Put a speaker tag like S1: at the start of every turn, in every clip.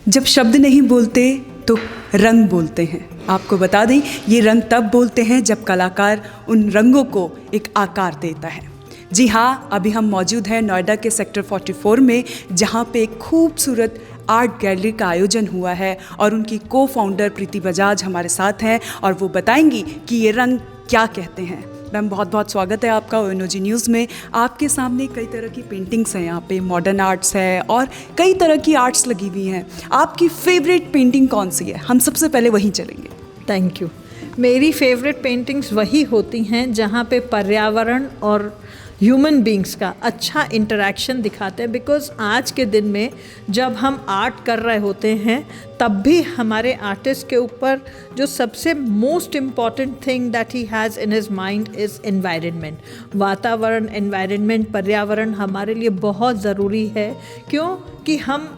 S1: जब शब्द नहीं बोलते तो रंग बोलते हैं। आपको बता दें, ये रंग तब बोलते हैं जब कलाकार उन रंगों को एक आकार देता है। जी हाँ, अभी हम मौजूद हैं नोएडा के सेक्टर 44 में, जहाँ पे एक खूबसूरत आर्ट गैलरी का आयोजन हुआ है और उनकी को फाउंडर प्रीति बजाज हमारे साथ हैं और वो बताएंगी कि ये रंग क्या कहते हैं। मैम, बहुत बहुत स्वागत है आपका ओएनओजी न्यूज़ में। आपके सामने कई तरह की पेंटिंग्स हैं, यहाँ पे मॉडर्न आर्ट्स है और कई तरह की आर्ट्स लगी हुई हैं। आपकी फेवरेट पेंटिंग कौन सी है? हम सबसे पहले वहीं चलेंगे।
S2: Thank you. मेरी फेवरेट पेंटिंग्स वही होती हैं जहाँ पे पर्यावरण और ह्यूमन बींग्स का अच्छा इंटरेक्शन दिखाते हैं। बिकॉज आज के दिन में जब हम आर्ट कर रहे होते हैं तब भी हमारे आर्टिस्ट के ऊपर जो सबसे most important thing that he has in his mind is environment. वातावरण, एनवायरनमेंट, पर्यावरण हमारे लिए बहुत ज़रूरी है। क्यों कि हम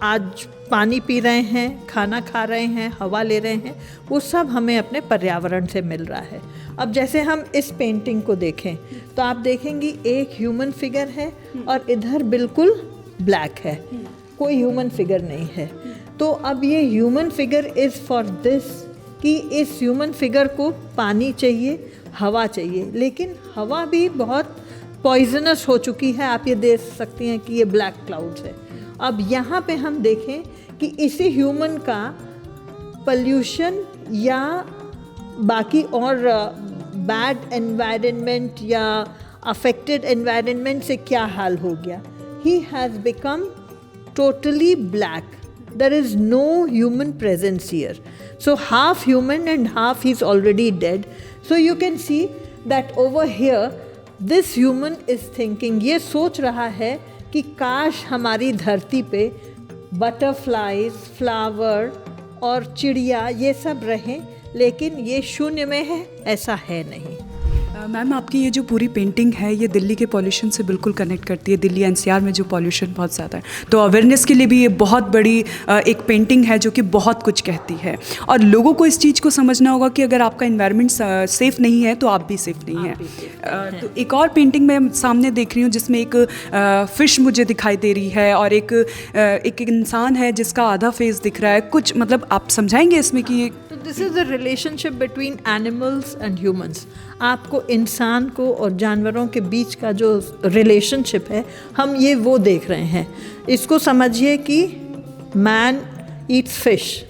S2: आज पानी पी रहे हैं, खाना खा रहे हैं, हवा ले रहे हैं, वो सब हमें अपने पर्यावरण से मिल रहा है। अब जैसे हम इस पेंटिंग को देखें तो आप देखेंगी एक ह्यूमन फिगर है और इधर बिल्कुल ब्लैक है, कोई ह्यूमन फिगर नहीं है। तो अब ये human figure is for this कि इस ह्यूमन फिगर को पानी चाहिए, हवा चाहिए, लेकिन हवा भी बहुत पॉइजनस हो चुकी है। आप ये देख सकती हैं कि ये ब्लैक क्लाउड्स है। अब यहाँ पे हम देखें कि इसी ह्यूमन का पॉल्यूशन या बाकी और बैड एनवायरनमेंट या अफेक्टेड एनवायरनमेंट से क्या हाल हो गया। He has become totally black. There is no human presence here. So half human and half he is already dead. So you can see that over here this human is thinking, ये सोच रहा है कि काश हमारी धरती पे butterflies, flower और चिड़िया ये सब रहें, लेकिन ये शून्य में है, ऐसा है नहीं।
S1: मैम, आपकी ये जो पूरी पेंटिंग है ये दिल्ली के पॉल्यूशन से बिल्कुल कनेक्ट करती है। दिल्ली एनसीआर में जो पॉल्यूशन बहुत ज़्यादा है, तो अवेयरनेस के लिए भी ये बहुत बड़ी एक पेंटिंग है जो कि बहुत कुछ कहती है। और लोगों को इस चीज़ को समझना होगा कि अगर आपका इन्वायरमेंट सेफ़ नहीं है तो आप भी सेफ़ नहीं है। तो एक और पेंटिंग मैं सामने देख रही हूँ जिसमें एक फ़िश मुझे दिखाई दे रही है और एक इंसान है जिसका आधा फेस दिख रहा है। कुछ मतलब आप समझाएंगे इसमें कि ये
S2: this is the relationship between animals and humans. आपको इंसान को और जानवरों के बीच का जो रिलेशनशिप है, हम ये वो देख रहे हैं। इसको समझिए कि मैन ईट्स फिश,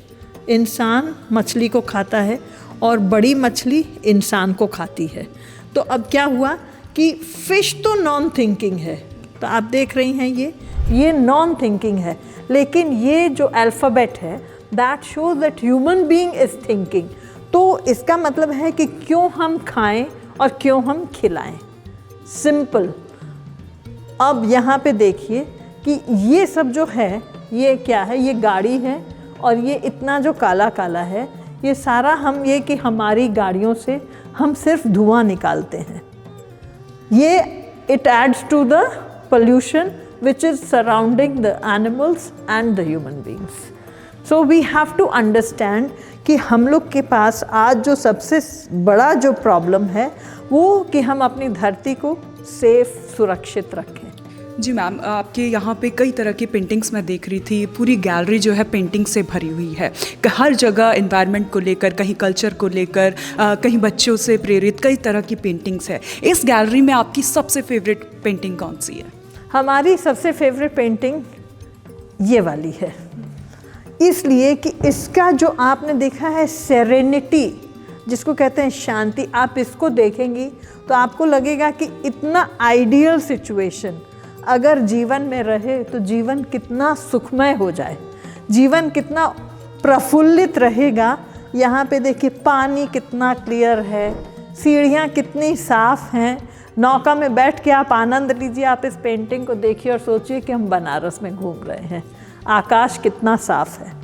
S2: इंसान मछली को खाता है और बड़ी मछली इंसान को खाती है। तो अब क्या हुआ कि फ़िश तो नॉन थिंकिंग है, तो आप देख रही हैं ये नॉन थिंकिंग है, लेकिन ये जो अल्फ़ाबेट है that shows that human being is thinking. तो इसका मतलब है कि क्यों हम खाएं और क्यों हम खिलाएं, सिंपल। अब यहाँ पे देखिए कि ये सब जो है ये क्या है, ये गाड़ी है और ये इतना जो काला काला है, ये सारा हम ये कि हमारी गाड़ियों से हम सिर्फ धुआं निकालते हैं। ये it adds to the pollution which is surrounding the animals and the human beings. So we have to understand कि हम लोग के पास आज जो सबसे बड़ा जो प्रॉब्लम है वो कि हम अपनी धरती को सेफ, सुरक्षित रखें।
S1: जी मैम, आपके यहाँ पे कई तरह की पेंटिंग्स मैं देख रही थी। पूरी गैलरी जो है पेंटिंग से भरी हुई है। हर जगह एनवायरनमेंट को लेकर, कहीं कल्चर को लेकर, कहीं बच्चों से प्रेरित कई तरह की पेंटिंग्स है। इस गैलरी में आपकी सबसे फेवरेट पेंटिंग कौन सी है?
S2: हमारी सबसे फेवरेट पेंटिंग ये वाली है, इसलिए कि इसका जो आपने देखा है सेरेनिटी, जिसको कहते हैं शांति, आप इसको देखेंगी तो आपको लगेगा कि इतना आइडियल सिचुएशन अगर जीवन में रहे तो जीवन कितना सुखमय हो जाए, जीवन कितना प्रफुल्लित रहेगा। यहाँ पे देखिए पानी कितना क्लियर है, सीढ़ियाँ कितनी साफ़ हैं, नौका में बैठ के आप आनंद लीजिए। आप इस पेंटिंग को देखिए और सोचिए कि हम बनारस में घूम रहे हैं। आकाश कितना साफ है।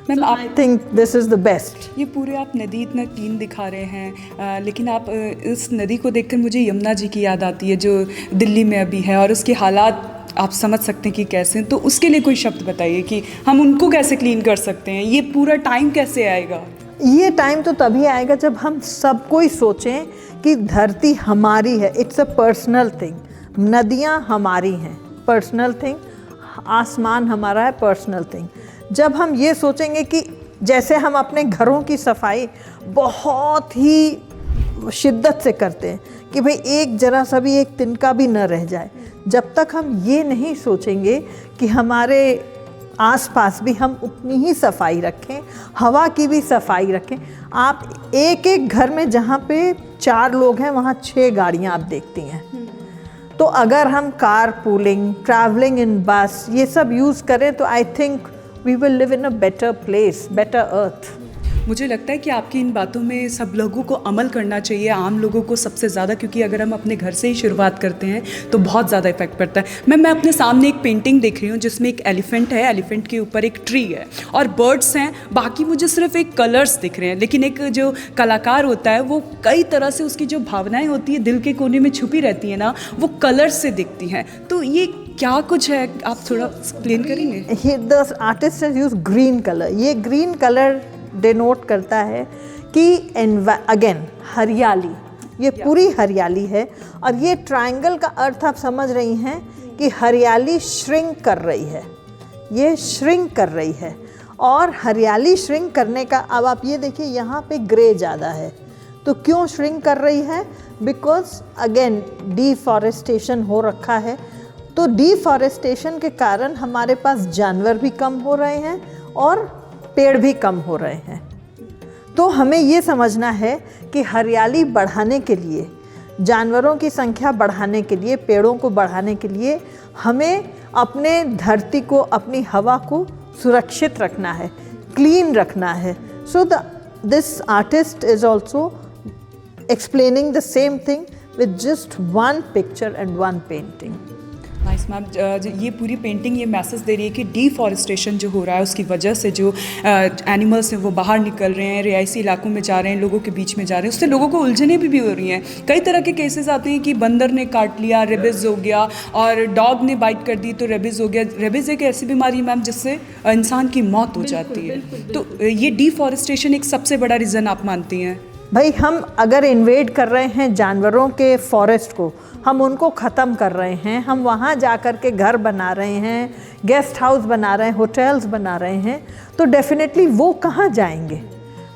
S2: Ma'am, I think this is the best.
S1: ये पूरे आप नदी इतना क्लीन दिखा रहे हैं, लेकिन आप इस नदी को देखकर मुझे यमुना जी की याद आती है जो दिल्ली में अभी है, और उसके हालात आप समझ सकते हैं कि कैसे हैं। तो उसके लिए कोई शब्द बताइए कि हम उनको कैसे क्लीन कर सकते हैं। ये पूरा टाइम कैसे आएगा?
S2: ये टाइम तो तभी आएगा जब हम सब कोई सोचें कि धरती हमारी है। It's a personal thing. नदियाँ हमारी हैं, पर्सनल थिंग। आसमान हमारा है, पर्सनल थिंग। जब हम ये सोचेंगे कि जैसे हम अपने घरों की सफाई बहुत ही शिद्दत से करते हैं कि भाई एक जरा सा भी एक तिनका भी न रह जाए, जब तक हम ये नहीं सोचेंगे कि हमारे आसपास भी हम उतनी ही सफाई रखें, हवा की भी सफाई रखें। आप एक एक घर में जहाँ पे 4 लोग हैं वहाँ 6 गाड़ियाँ आप देखती हैं। तो अगर हम कार पूलिंग, ट्रैवलिंग इन बस, ये सब यूज़ करें तो I think we will live in a better place, better earth.
S1: मुझे लगता है कि आपकी इन बातों में सब लोगों को अमल करना चाहिए, आम लोगों को सबसे ज़्यादा, क्योंकि अगर हम अपने घर से ही शुरुआत करते हैं तो बहुत ज़्यादा इफेक्ट पड़ता है। मैं अपने सामने एक पेंटिंग देख रही हूँ जिसमें एक एलिफेंट है, एलिफेंट के ऊपर एक ट्री है और बर्ड्स हैं, बाकी मुझे सिर्फ एक कलर्स दिख रहे हैं। लेकिन एक जो कलाकार होता है वो कई तरह से उसकी जो भावनाएँ होती है दिल के कोने में छुपी रहती है ना, वो कलर्स से दिखती हैं। तो ये क्या कुछ है, आप थोड़ा एक्सप्लेन करेंगे?
S2: The artist has used green colour. ये ग्रीन कलर डिनोट करता है कि अगेन हरियाली, ये पूरी हरियाली है। और ये ट्रायंगल का अर्थ आप समझ रही हैं कि हरियाली श्रिंक कर रही है, ये श्रिंक कर रही है। और हरियाली श्रिंक करने का, अब आप ये देखिए यहाँ पे ग्रे ज़्यादा है, तो क्यों श्रिंक कर रही है? बिकॉज अगेन डिफॉरेस्टेशन हो रखा है। तो डिफॉरेस्टेशन के कारण हमारे पास जानवर भी कम हो रहे हैं और पेड़ भी कम हो रहे हैं। तो हमें ये समझना है कि हरियाली बढ़ाने के लिए, जानवरों की संख्या बढ़ाने के लिए, पेड़ों को बढ़ाने के लिए हमें अपने धरती को, अपनी हवा को सुरक्षित रखना है, क्लीन रखना है। So this artist is also explaining the same thing with just 1 picture and 1 painting.
S1: Nice ma'am, ये पूरी पेंटिंग ये मैसेज दे रही है कि डिफॉरेस्टेशन जो हो रहा है उसकी वजह से जो एनिमल्स हैं वो बाहर निकल रहे हैं, रिहायशी इलाकों में जा रहे हैं, लोगों के बीच में जा रहे हैं, उससे लोगों को उलझने भी हो रही हैं। कई तरह के केसेस आते हैं कि बंदर ने काट लिया, रेबिस हो गया, और डॉग ने बाइट कर दी तो रेबिस हो गया। रेबिस एक ऐसी बीमारी है मैम जिससे इंसान की मौत हो जाती है। तो ये डिफॉरेस्टेशन एक सबसे बड़ा रीज़न आप मानती हैं?
S2: भाई हम अगर इन्वेड कर रहे हैं जानवरों के फॉरेस्ट को, हम उनको ख़त्म कर रहे हैं, हम वहाँ जा कर के घर बना रहे हैं, गेस्ट हाउस बना रहे हैं, होटल्स बना रहे हैं, तो डेफिनेटली वो कहाँ जाएंगे?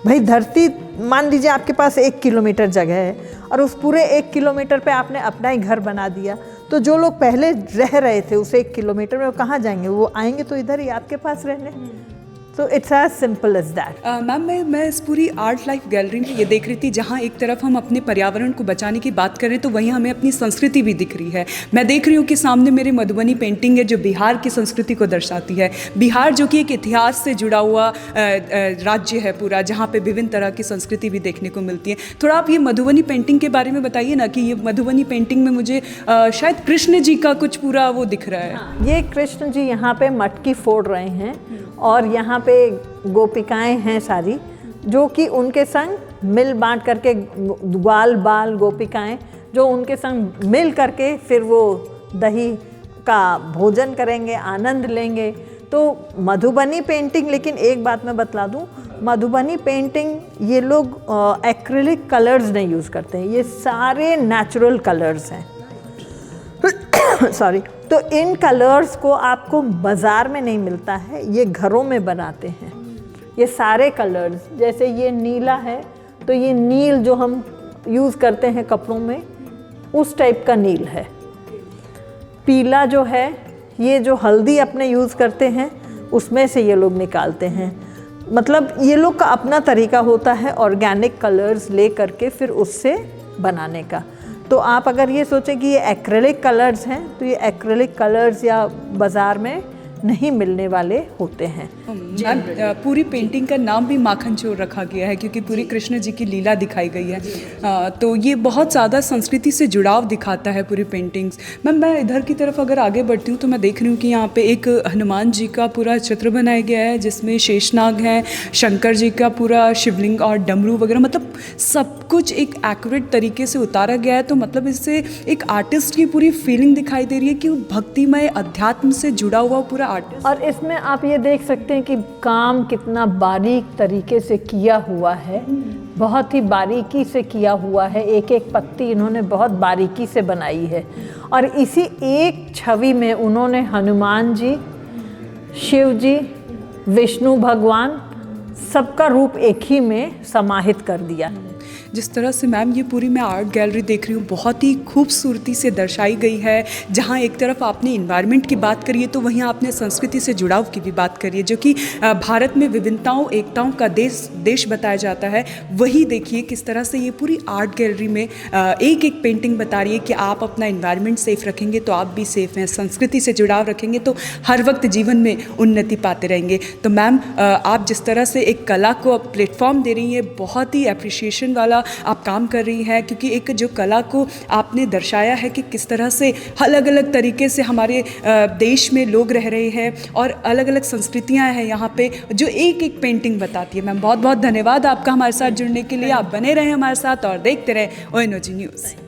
S2: भाई धरती, मान लीजिए आपके पास 1 किलोमीटर जगह है और उस पूरे 1 किलोमीटर पे आपने अपना ही घर बना दिया, तो जो लोग पहले रह रहे थे उस 1 किलोमीटर में वो कहाँ जाएंगे? वो आएंगे तो इधर ही आपके पास रहने। तो it's as simple as that.
S1: Ma'am मैं इस पूरी आर्ट लाइफ गैलरी में ये देख रही थी, जहाँ एक तरफ हम अपने पर्यावरण को बचाने की बात कर रहे हैं तो वहीं हमें अपनी संस्कृति भी दिख रही है। मैं देख रही हूँ कि सामने मेरी मधुबनी पेंटिंग है जो बिहार की संस्कृति को दर्शाती है। बिहार जो कि एक इतिहास से जुड़ा हुआ राज्य है पूरा, जहाँ पे विभिन्न तरह की संस्कृति भी देखने को मिलती है। थोड़ा आप ये मधुबनी पेंटिंग के बारे में बताइए ना, कि ये मधुबनी पेंटिंग में मुझे शायद कृष्ण जी का कुछ पूरा वो दिख रहा है।
S2: हाँ, ये कृष्ण जी यहाँ पे मटकी फोड़ रहे हैं और यहाँ पे गोपिकाएं हैं सारी, जो कि उनके संग मिल बांट करके, ग्वाल बाल गोपिकाएं जो उनके संग मिल करके फिर वो दही का भोजन करेंगे, आनंद लेंगे। तो मधुबनी पेंटिंग, लेकिन एक बात मैं बतला दूं, मधुबनी पेंटिंग ये लोग एक्रिलिक कलर्स नहीं यूज़ करते हैं, ये सारे नेचुरल कलर्स हैं। सॉरी। तो इन कलर्स को आपको बाज़ार में नहीं मिलता है, ये घरों में बनाते हैं। ये सारे कलर्स, जैसे ये नीला है तो ये नील जो हम यूज़ करते हैं कपड़ों में, उस टाइप का नील है। पीला जो है, ये जो हल्दी अपने यूज़ करते हैं उसमें से ये लोग निकालते हैं। मतलब ये लोग का अपना तरीका होता है ऑर्गेनिक कलर्स ले करके फिर उससे बनाने का। तो आप अगर ये सोचें कि ये एक्रेलिक कलर्स हैं तो ये एक्रेलिक कलर्स या बाज़ार में नहीं मिलने वाले होते हैं।
S1: मैम पूरी पेंटिंग का नाम भी माखन चोर रखा गया है क्योंकि पूरी कृष्ण जी की लीला दिखाई गई है। तो ये बहुत ज़्यादा संस्कृति से जुड़ाव दिखाता है पूरी पेंटिंग्स। मैम मैं इधर की तरफ अगर आगे बढ़ती हूँ तो मैं देख रही हूँ कि यहाँ पे एक हनुमान जी का पूरा चित्र बनाया गया है जिसमें शेषनाग है, शंकर जी का पूरा शिवलिंग और डमरू वगैरह, मतलब सब कुछ एक एक्यूरेट तरीके से उतारा गया है। तो मतलब इससे एक आर्टिस्ट की पूरी फीलिंग दिखाई दे रही है कि वो भक्तिमय अध्यात्म से जुड़ा हुआ पूरा आर्टिस्ट।
S2: और इसमें आप ये देख सकते हैं कि काम कितना बारीक तरीके से किया हुआ है, बहुत ही बारीकी से किया हुआ है। एक एक पत्ती इन्होंने बहुत बारीकी से बनाई है और इसी एक छवि में उन्होंने हनुमान जी, शिव जी विष्णु भगवान सबका रूप एक ही में समाहित कर दिया।
S1: जिस तरह से मैम ये पूरी मैं आर्ट गैलरी देख रही हूँ, बहुत ही खूबसूरती से दर्शाई गई है। जहाँ एक तरफ आपने इन्वायरमेंट की बात करी है तो वहीं आपने संस्कृति से जुड़ाव की भी बात करी है, जो कि भारत में विभिन्नताओं एकताओं का देश बताया जाता है। वही देखिए किस तरह से ये पूरी आर्ट गैलरी में एक एक पेंटिंग बता रही है कि आप अपना इन्वायरमेंट सेफ रखेंगे तो आप भी सेफ हैं, संस्कृति से जुड़ाव रखेंगे तो हर वक्त जीवन में उन्नति पाते रहेंगे। तो मैम आप जिस तरह से एक कला को प्लेटफॉर्म दे रही हैं, बहुत ही अप्रिसिएशन वाला आप काम कर रही हैं, क्योंकि एक जो कला को आपने दर्शाया है कि किस तरह से अलग अलग तरीके से हमारे देश में लोग रह रहे हैं और अलग अलग संस्कृतियां हैं यहाँ पे, जो एक एक पेंटिंग बताती है। मैम बहुत बहुत धन्यवाद आपका हमारे साथ जुड़ने के लिए। आप बने रहें हमारे साथ और देखते रहें ONOG न्यूज़।